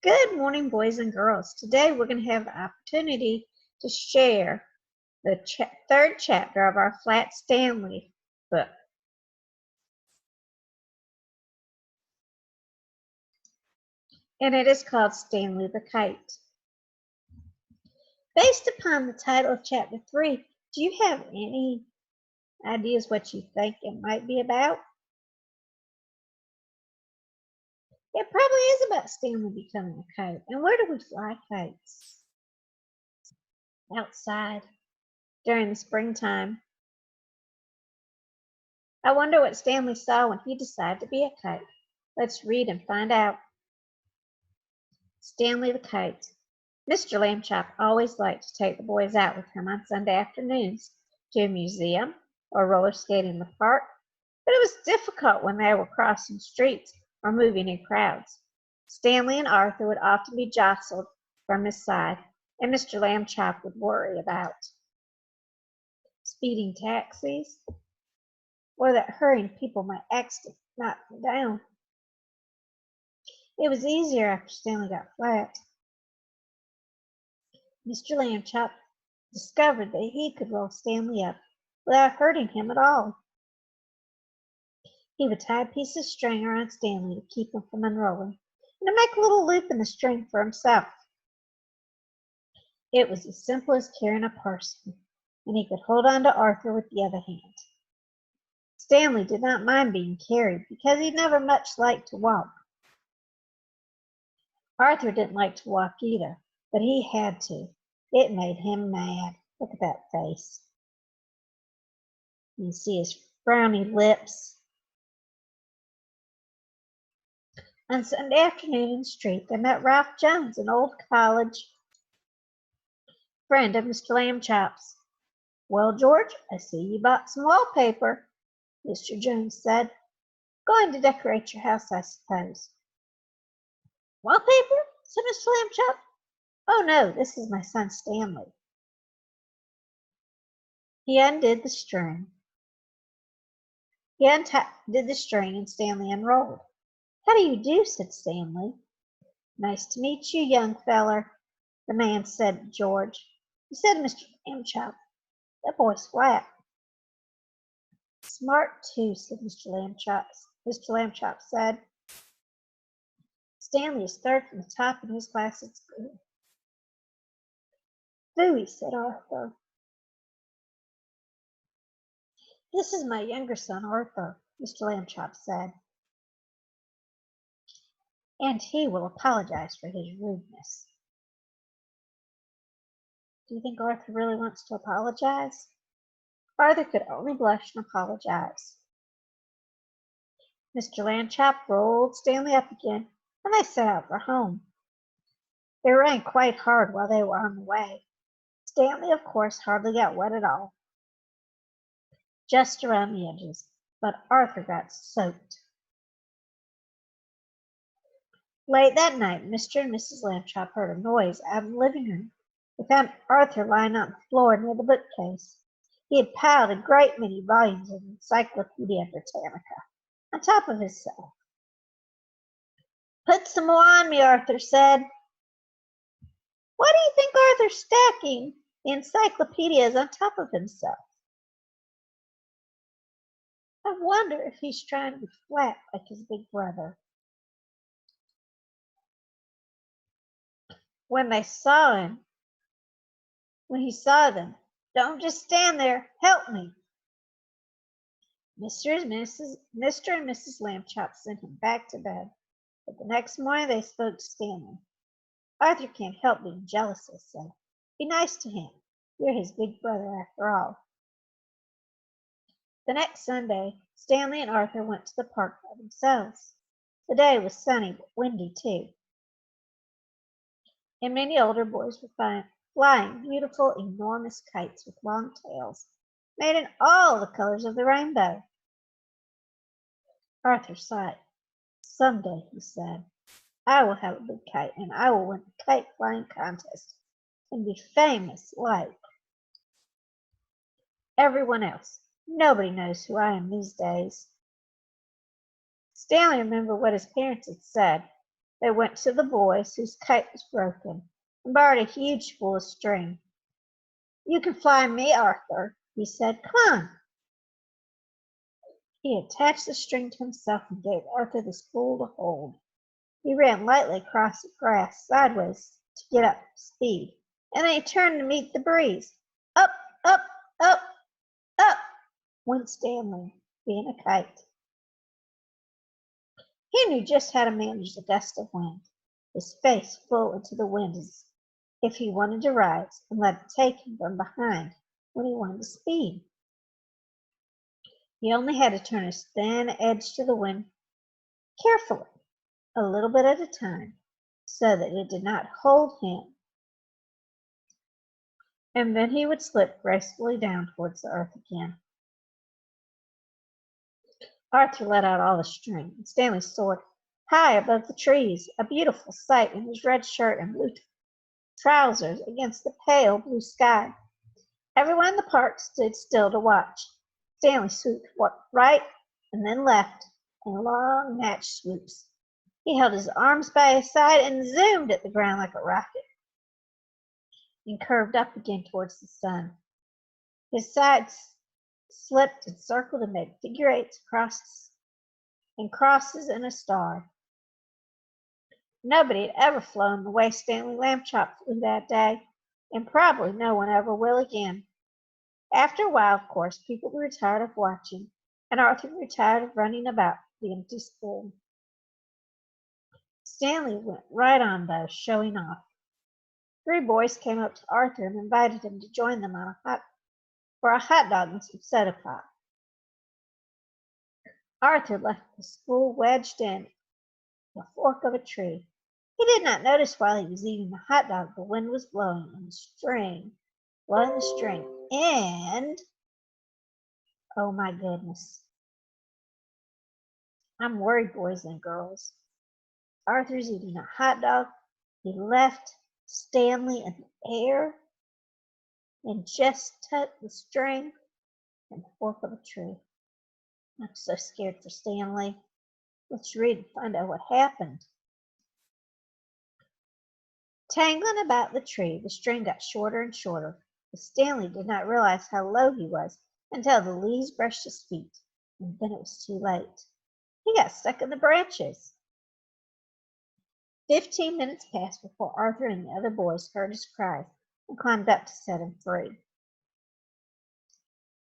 Good morning, boys and girls. Today we're going to have the opportunity to share the third chapter of our Flat Stanley book. And it is called Stanley the Kite. Based upon the title of chapter 3, do you have any ideas what you think it might be about? It probably is about Stanley becoming a kite. And where do we fly kites? Outside during the springtime. I wonder what Stanley saw when he decided to be a kite. Let's read and find out. Stanley the Kite. Mr. Lambchop always liked to take the boys out with him on Sunday afternoons to a museum or roller skating in the park, but it was difficult when they were crossing streets or moving in crowds. Stanley and Arthur would often be jostled from his side, and Mr. Lambchop would worry about speeding taxis or that hurrying people might accidentally knock them down. It was easier after Stanley got flat. Mr. Lambchop discovered that he could roll Stanley up without hurting him at all. He would tie a piece of string around Stanley to keep him from unrolling and to make a little loop in the string for himself. It was as simple as carrying a parcel, and he could hold on to Arthur with the other hand. Stanley did not mind being carried because he never much liked to walk. Arthur didn't like to walk either, but he had to. It made him mad. Look at that face. You can see his frowny lips. On Sunday afternoon in the street, they met Ralph Jones, an old college friend of Mr. Lambchop's. "Well, George, I see you bought some wallpaper," Mr. Jones said. "Going to decorate your house, I suppose." "Wallpaper?" said Mr. Lambchop. "Oh, no, this is my son Stanley." He undid the string. and Stanley unrolled. "How do you do?" said Stanley. "Nice to meet you, young feller," the man said to George. He said to Mr. Lambchop, "That boy's flat." "Smart, too," said Mr. Lambchop. Mr. Lambchop said, "Stanley is third from the top in his class at school." "Phooey," said Arthur. "This is my younger son, Arthur," Mr. Lambchop said, "and he will apologize for his rudeness." Do you think Arthur really wants to apologize? Arthur could only blush and apologize. Mr. Lambchop rolled Stanley up again, and they set out for home. It rained quite hard while they were on the way. Stanley, of course, hardly got wet at all, just around the edges, but Arthur got soaked. Late that night, Mr. and Mrs. Lambchop heard a noise out in the living room. They found Arthur lying on the floor near the bookcase. He had piled a great many volumes of Encyclopedia Britannica on top of himself. "Put some more on me," Arthur said. "Why do you think Arthur's stacking the encyclopedias on top of himself?" "I wonder if he's trying to be flat like his big brother." When he saw them, "Don't just stand there, help me." Mr. and Mrs. Lambchop sent him back to bed, but the next morning they spoke to Stanley. "Arthur can't help being jealous," they said. "Be nice to him. You're his big brother after all." The next Sunday, Stanley and Arthur went to the park by themselves. The day was sunny but windy too, and many older boys were flying beautiful, enormous kites with long tails, made in all the colors of the rainbow. Arthur sighed. "Someday," he said, "I will have a big kite, and I will win the kite flying contest and be famous like everyone else. Nobody knows who I am these days." Stanley remembered what his parents had said. They went to the boys whose kite was broken and borrowed a huge spool of string. "You can fly me, Arthur," he said. "Come on." He attached the string to himself and gave Arthur the spool to hold. He ran lightly across the grass sideways to get up speed, and then he turned to meet the breeze. Up, up, up, up went Stanley, being a kite. He knew just how to manage the gust of wind. His face full into the wind as if he wanted to rise, and let it take him from behind when he wanted to speed. He only had to turn his thin edge to the wind carefully, a little bit at a time, so that it did not hold him, and then he would slip gracefully down towards the earth again. Arthur let out all the string, and Stanley soared high above the trees, a beautiful sight in his red shirt and blue trousers against the pale blue sky. Everyone in the park stood still to watch. Stanley swooped right and then left in long match swoops. He held his arms by his side and zoomed at the ground like a rocket, and curved up again towards the sun. His sides slipped and circled and made figure eights and crosses in a star. Nobody had ever flown the way Stanley Lambchop flew that day, and probably no one ever will again. After a while, of course, people grew tired of watching, and Arthur grew tired of running about the empty spool. Stanley went right on, though, showing off. 3 boys came up to Arthur and invited him to join them for a hot dog and some soda pop. Arthur left the spool wedged in the fork of a tree. He did not notice while he was eating the hot dog the wind was blowing the string, and oh my goodness. I'm worried, boys and girls. Arthur's eating a hot dog. He left Stanley in the air and just touched the string and fork of a tree. I'm so scared for Stanley. Let's read and find out what happened. Tangling about the tree, the string got shorter and shorter, but Stanley did not realize how low he was until the leaves brushed his feet, and then it was too late. He got stuck in the branches. 15 minutes passed before Arthur and the other boys heard his cries and climbed up to set him free.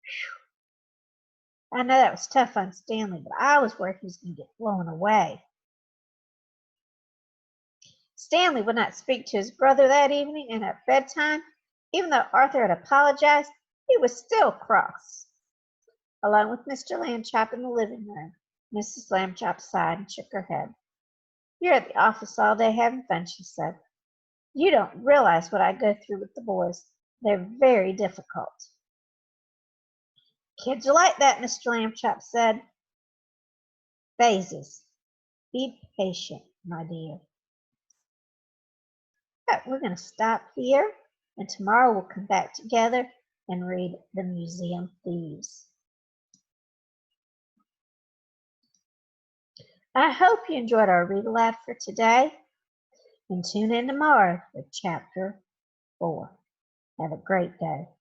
Whew. I know that was tough on Stanley, but I was worried he was going to get blown away. Stanley would not speak to his brother that evening, and at bedtime, even though Arthur had apologized, he was still cross. Alone with Mr. Lambchop in the living room, Mrs. Lambchop sighed and shook her head. "You're at the office all day having fun," she said. "You don't realize what I go through with the boys. They're very difficult." "Kids are like that," Mr. Lambchop said. "Phases. Be patient, my dear." But we're going to stop here, and tomorrow we'll come back together and read The Museum Thieves. I hope you enjoyed our read aloud for today, and tune in tomorrow for chapter 4. Have a great day.